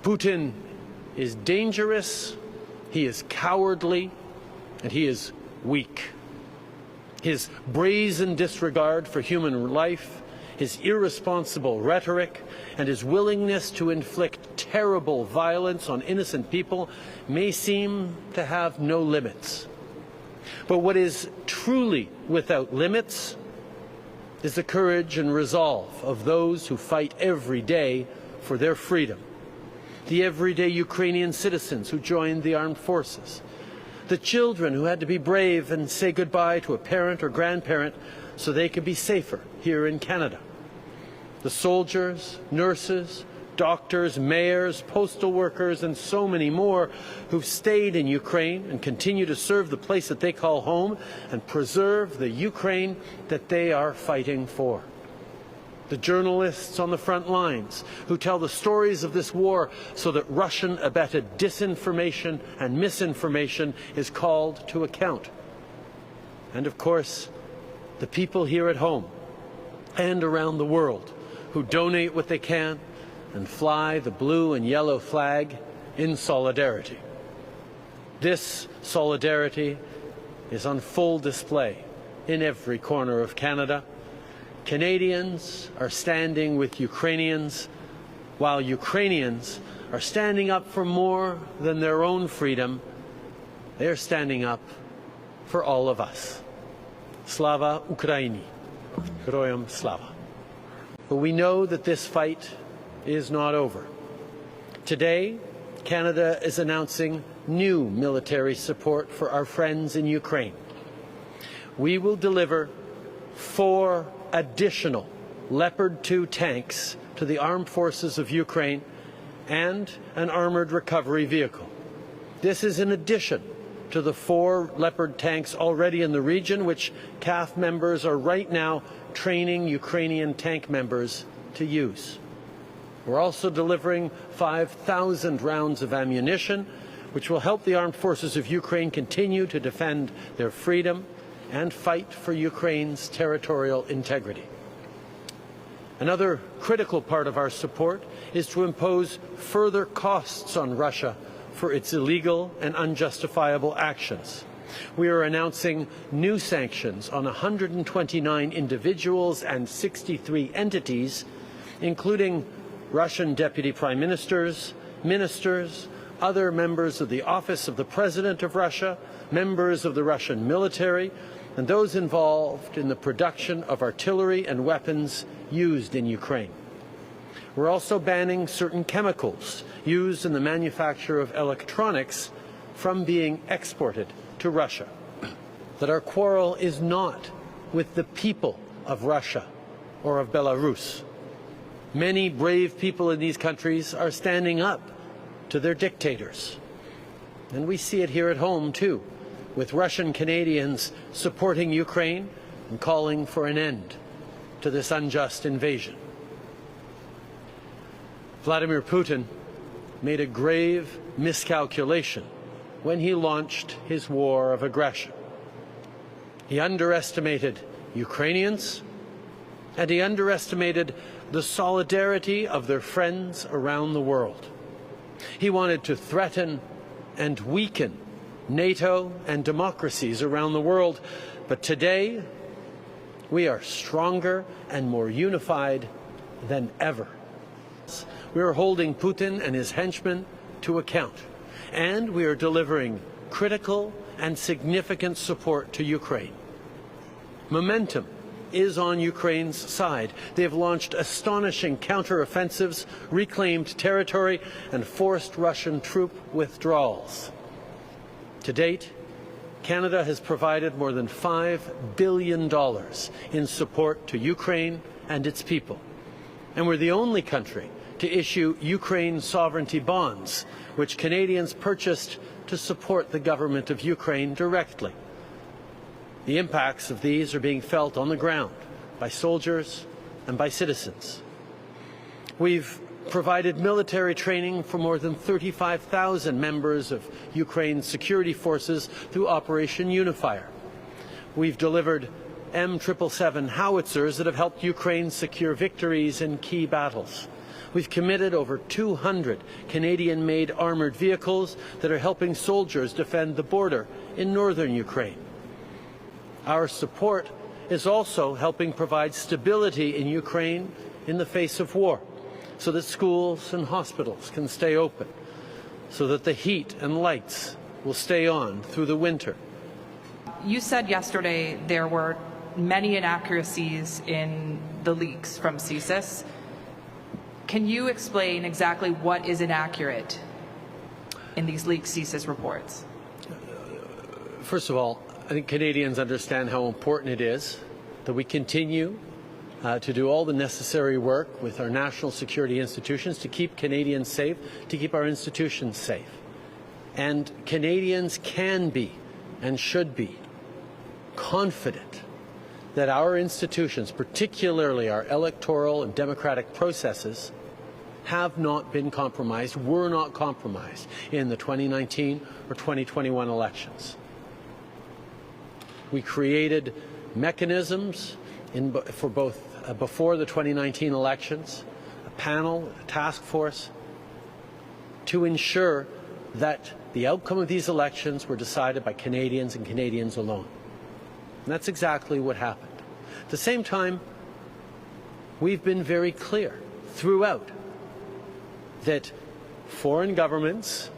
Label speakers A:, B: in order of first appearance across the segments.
A: Putin is dangerous, he is cowardly, and he is weak. His brazen disregard for human life, his irresponsible rhetoric, and his willingness to inflict terrible violence on innocent people may seem to have no limits. But what is truly without limits is the courage and resolve of those who fight every day for their freedom. The everyday Ukrainian citizens who joined the armed forces. The children who had to be brave and say goodbye to a parent or grandparent so they could be safer here in Canada. The soldiers, nurses, doctors, mayors, postal workers, and so many more who've stayed in Ukraine and continue to serve the place that they call home and preserve the Ukraine that they are fighting for. The journalists on the front lines who tell the stories of this war so that Russian-abetted disinformation and misinformation is called to account. And of course, the people here at home and around the world who donate what they can and fly the blue and yellow flag in solidarity. This solidarity is on full display in every corner of Canada. Canadians are standing with Ukrainians, while Ukrainians are standing up for more than their own freedom. They are standing up for all of us. Slava Ukraini. Heroyam Slava. But we know that this fight is not over. Today, Canada is announcing new military support for our friends in Ukraine. We will deliver 4 additional Leopard 2 tanks to the armed forces of Ukraine and an armored recovery vehicle. This is in addition to the 4 Leopard tanks already in the region, which CAF members are right now training Ukrainian tank members to use. We're also delivering 5,000 rounds of ammunition, which will help the armed forces of Ukraine continue to defend their freedom and fight for Ukraine's territorial integrity. Another critical part of our support is to impose further costs on Russia for its illegal and unjustifiable actions. We are announcing new sanctions on 129 individuals and 63 entities, including Russian deputy prime ministers, ministers, other members of the Office of the President of Russia, members of the Russian military, and those involved in the production of artillery and weapons used in Ukraine. We're also banning certain chemicals used in the manufacture of electronics from being exported to Russia. That our quarrel is not with the people of Russia or of Belarus. Many brave people in these countries are standing up to their dictators. And we see it here at home, too, with Russian Canadians supporting Ukraine and calling for an end to this unjust invasion. Valdimir Putin made a grave miscalculation when he launched his war of aggression. He underestimated Ukrainians, and he underestimated the solidarity of their friends around the world. He wanted to threaten and weaken NATO and democracies around the world, but today we are stronger and more unified than ever. We are holding Putin and his henchmen to account, and we are delivering critical and significant support to Ukraine. Momentum is on Ukraine's side. They have launched astonishing counter-offensives, reclaimed territory, and forced Russian troop withdrawals. To date, Canada has provided more than $5 billion in support to Ukraine and its people. And we're the only country to issue Ukraine sovereignty bonds, which Canadians purchased to support the government of Ukraine directly. The impacts of these are being felt on the ground by soldiers and by citizens. We've provided military training for more than 35,000 members of Ukraine's security forces through Operation Unifier. We've delivered M777 howitzers that have helped Ukraine secure victories in key battles. We've committed over 200 Canadian-made armoured vehicles that are helping soldiers defend the border in northern Ukraine. Our support is also helping provide stability in Ukraine in the face of war, so that schools and hospitals can stay open, so that the heat and lights will stay on through the winter.
B: You said yesterday there were many inaccuracies in the leaks from CSIS. Can you explain exactly what is inaccurate in these leaked CSIS reports?
A: First of all, I think Canadians understand how important it is that we continue to do all the necessary work with our national security institutions to keep Canadians safe, to keep our institutions safe. And Canadians can be and should be confident that our institutions, particularly our electoral and democratic processes, have not been compromised, were not compromised in the 2019 or 2021 elections. We created mechanisms for both before the 2019 elections, a panel, a task force, to ensure that the outcome of these elections were decided by Canadians and Canadians alone. And that's exactly what happened. At the same time, we've been very clear throughout that foreign governments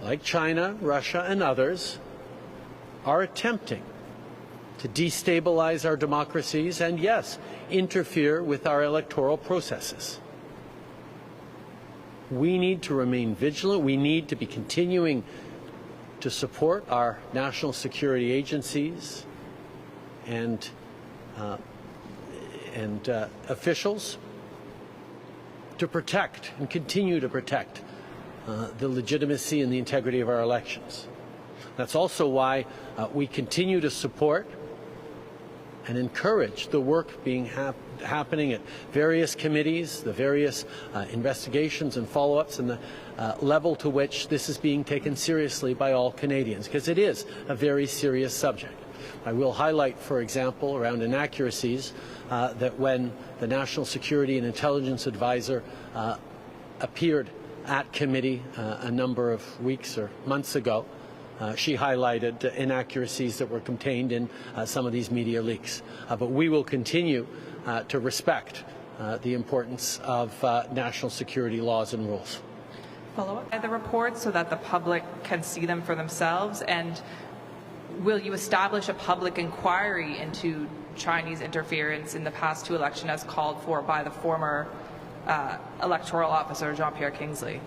A: like China, Russia, and others are attempting to destabilize our democracies and, yes, interfere with our electoral processes. We need to remain vigilant. We need to be continuing to support our national security agencies and officials to protect and continue to protect the legitimacy and the integrity of our elections. That's also why we continue to support and encourage the work being happening at various committees, the various investigations and follow-ups, and the level to which this is being taken seriously by all Canadians, because it is a very serious subject. I will highlight, for example, around inaccuracies, that when the National Security and Intelligence Advisor appeared at committee a number of weeks or months ago, she highlighted inaccuracies that were contained in some of these media leaks. But we will continue to respect the importance of national security laws and rules.
B: Follow-up. The reports so that the public can see them for themselves, and will you establish a public inquiry into Chinese interference in the past two elections as called for by the former electoral officer Jean-Pierre Kingsley?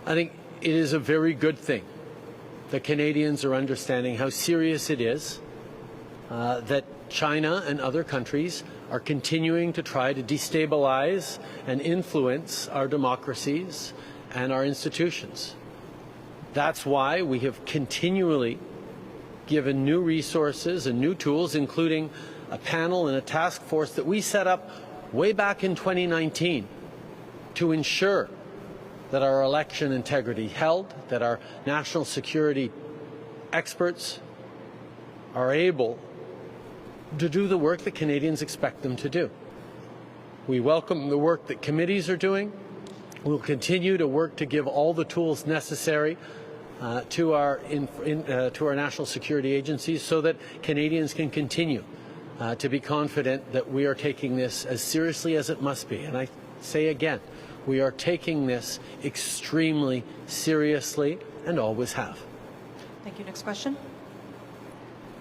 A: I think it is a very good thing that Canadians are understanding how serious it is that China and other countries are continuing to try to destabilize and influence our democracies and our institutions. That's why we have continually given new resources and new tools, including a panel and a task force that we set up way back in 2019 to ensure that our election integrity held, that our national security experts are able to do the work that Canadians expect them to do. We welcome the work that committees are doing. We'll continue to work to give all the tools necessary to our national security agencies so that Canadians can continue to be confident that we are taking this as seriously as it must be. And I say again, we are taking this extremely seriously and always have.
B: Thank you. Next question.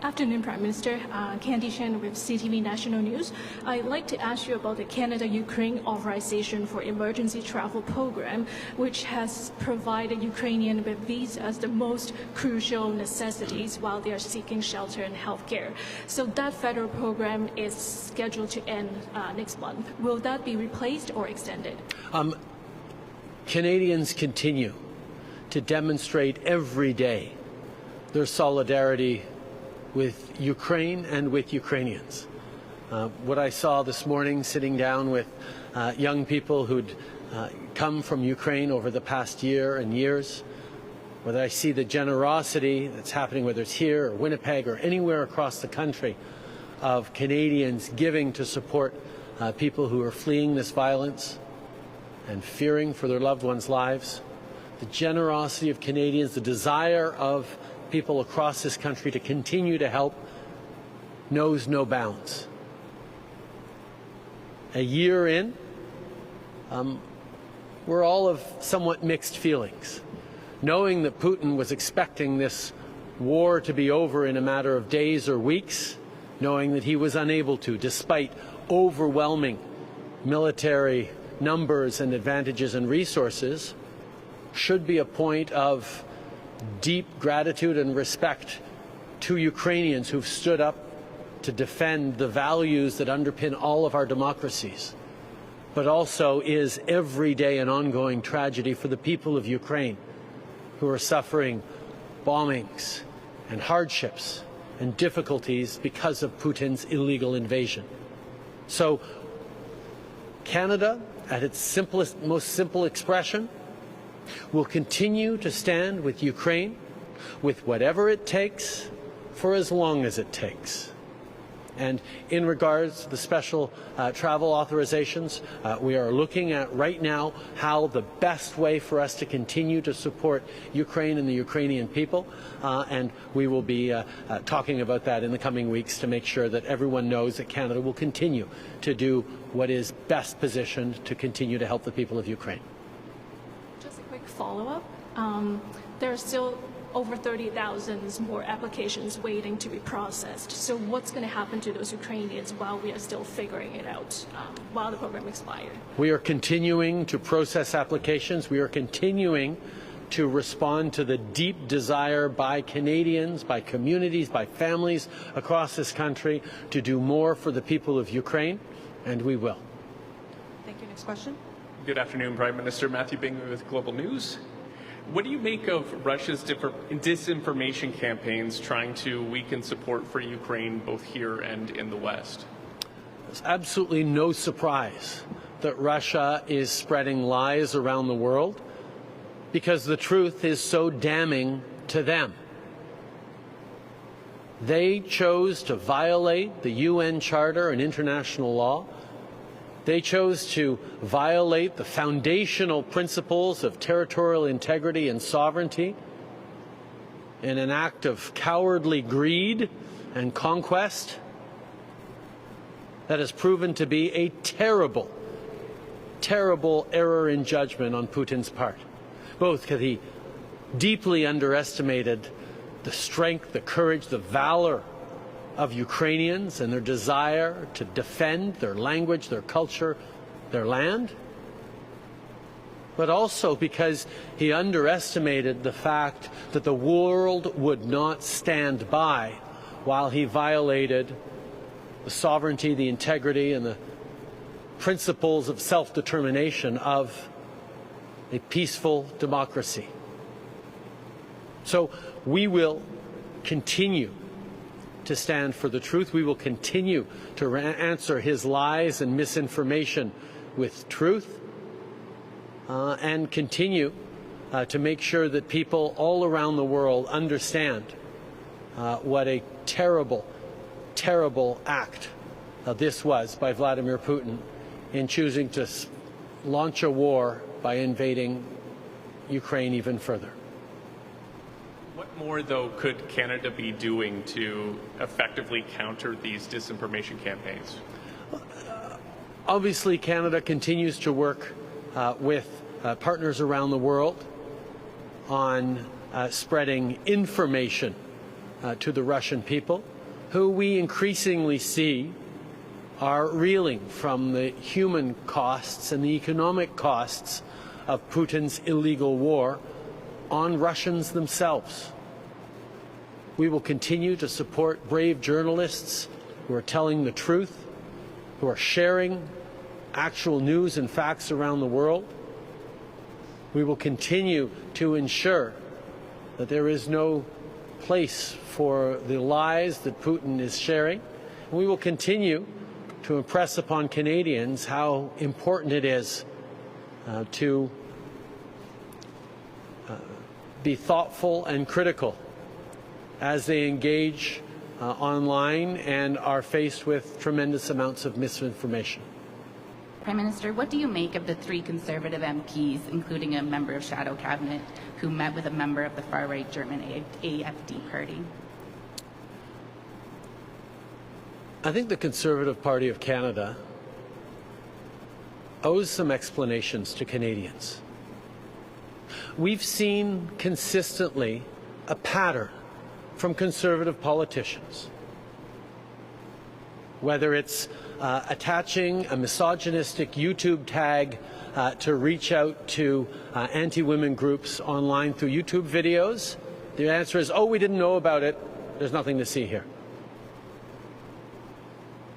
C: Afternoon, Prime Minister. Candy Chen with CTV National News. I'd like to ask you about the Canada-Ukraine Authorization for Emergency Travel Program, which has provided Ukrainians with visas, the most crucial necessities while they are seeking shelter and health care. So that federal program is scheduled to end next month. Will that be replaced or extended?
A: Canadians continue to demonstrate every day their solidarity with Ukraine and with Ukrainians. What I saw this morning sitting down with young people who'd come from Ukraine over the past year and years, whether I see the generosity that's happening, whether it's here or Winnipeg or anywhere across the country, of Canadians giving to support people who are fleeing this violence, and fearing for their loved ones' lives. The generosity of Canadians, the desire of people across this country to continue to help knows no bounds. A year in, we're all of somewhat mixed feelings. Knowing that Putin was expecting this war to be over in a matter of days or weeks, knowing that he was unable to, despite overwhelming military numbers and advantages and resources, should be a point of deep gratitude and respect to Ukrainians who've stood up to defend the values that underpin all of our democracies, but also is every day an ongoing tragedy for the people of Ukraine who are suffering bombings and hardships and difficulties because of Putin's illegal invasion. So Canada, at its simplest, most simple expression, will continue to stand with Ukraine with whatever it takes for as long as it takes. And in regards to the special travel authorizations, we are looking at right now how the best way for us to continue to support Ukraine and the Ukrainian people, and we will be talking about that in the coming weeks to make sure that everyone knows that Canada will continue to do what is best positioned to continue to help the people of Ukraine.
C: Just a quick follow-up. There are still over 30,000 more applications waiting to be processed. So what's going to happen to those Ukrainians while we are still figuring it out, while the program expired?
A: We are continuing to process applications. We are continuing to respond to the deep desire by Canadians, by communities, by families across this country to do more for the people of Ukraine, and we will.
D: Thank you. Next question.
E: Good afternoon, Prime Minister. Matthew Bingley with Global News. What do you make of Russia's disinformation campaigns trying to weaken support for Ukraine both here and in the West?
A: It's absolutely no surprise that Russia is spreading lies around the world because the truth is so damning to them. They chose to violate the UN Charter and international law. They chose to violate the foundational principles of territorial integrity and sovereignty in an act of cowardly greed and conquest that has proven to be a terrible, terrible error in judgment on Putin's part. Both because he deeply underestimated the strength, the courage, the valor of Ukrainians and their desire to defend their language, their culture, their land, but also because he underestimated the fact that the world would not stand by while he violated the sovereignty, the integrity, and the principles of self-determination of a peaceful democracy. So we will continue to stand for the truth. We will continue to answer his lies and misinformation with truth, and continue to make sure that people all around the world understand what a terrible, terrible act this was by Vladimir Putin in choosing to launch a war by invading Ukraine even further.
E: What more, though, could Canada be doing to effectively counter these disinformation campaigns?
A: Obviously, Canada continues to work with partners around the world on spreading information to the Russian people, who we increasingly see are reeling from the human costs and the economic costs of Putin's illegal war on Russians themselves. We will continue to support brave journalists who are telling the truth, who are sharing actual news and facts around the world. We will continue to ensure that there is no place for the lies that Putin is sharing. And we will continue to impress upon Canadians how important it is to be thoughtful and critical as they engage online and are faced with tremendous amounts of misinformation.
F: Prime Minister, what do you make of the 3 Conservative MPs, including a member of Shadow Cabinet, who met with a member of the far-right German AfD party?
A: I think the Conservative Party of Canada owes some explanations to Canadians. We've seen consistently a pattern from Conservative politicians, whether it's attaching a misogynistic YouTube tag to reach out to anti-women groups online through YouTube videos. The answer is, oh, we didn't know about it. There's nothing to see here.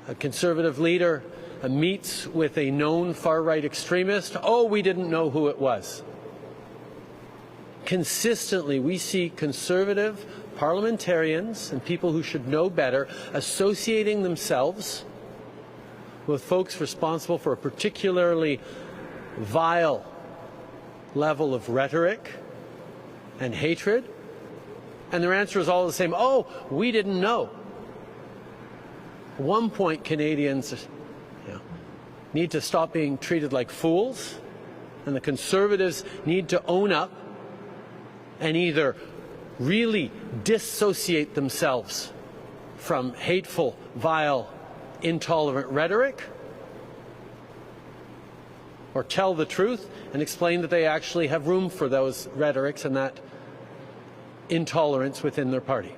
A: A Conservative leader meets with a known far-right extremist. Oh, we didn't know who it was. Consistently, we see Conservative parliamentarians and people who should know better associating themselves with folks responsible for a particularly vile level of rhetoric and hatred, and their answer is all the same. Oh, we didn't know. At one point, Canadians need to stop being treated like fools, and the Conservatives need to own up and either really dissociate themselves from hateful, vile, intolerant rhetoric, or tell the truth and explain that they actually have room for those rhetorics and that intolerance within their party.